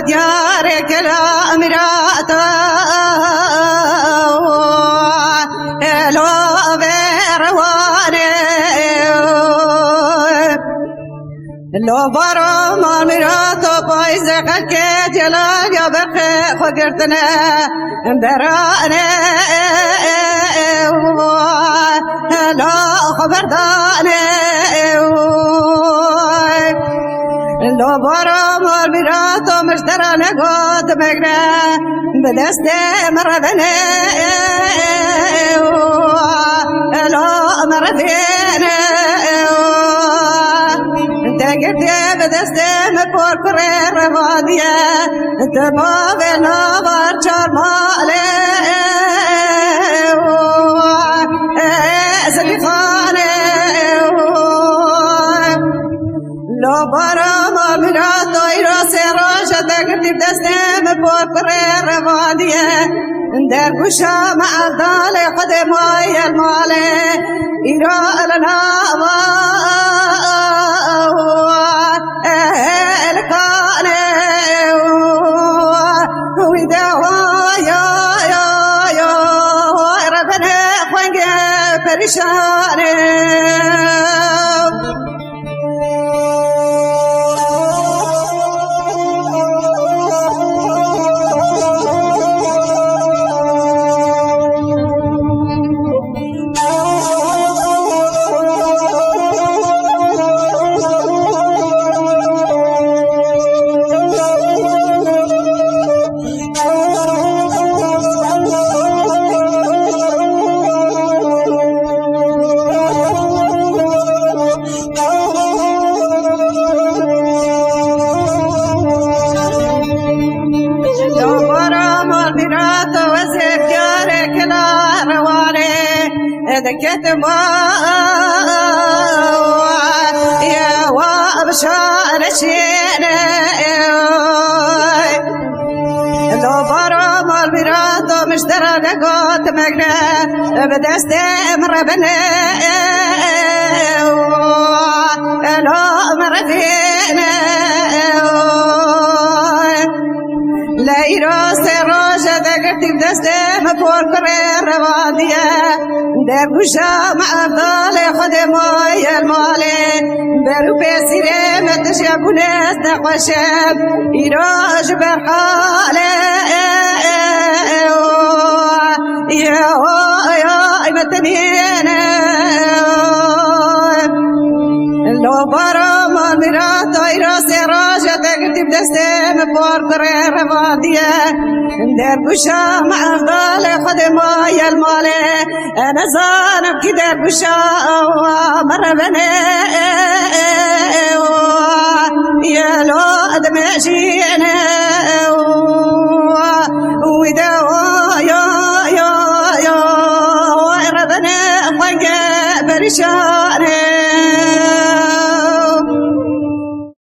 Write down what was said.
ديارك الأميرات لو برواني لو برام أميرات بايزك الكتلا يا بخي خقرتنا براني لا خبرداني لو برام أميرات مشترى نقود مقرى بدست مربني لا مرفيني تقدر بدست مفور كرير رمادية تما بلا برشار مالي سليخاني لو برام أميرات طيرا سراجة تقدر بدست مفور كرير رمادية در گوشا معدال قدمای الماله ایرا لنا الکانه ویدا یا ربنا خوانگ پریشانه ذكتما يا وابشار شينا لو برام البراد مشترى لقوت مقنا بدست مربنا لا مرفينا لا يراس راجة ذكرت بدست مفور كرير روادية در گوشا معدال خدمای الماله برو بسیره متشبونست نقشب ایراج برحاله یا متنینه لو برام أميرات إيرا سراجة تقدر بدستم بور كرير رمادية در گوشا معدال خدمای الماله أنا زانب كي در گوشا مربني يا لو أدمشينا ويدا يا ربنا خنق برشاني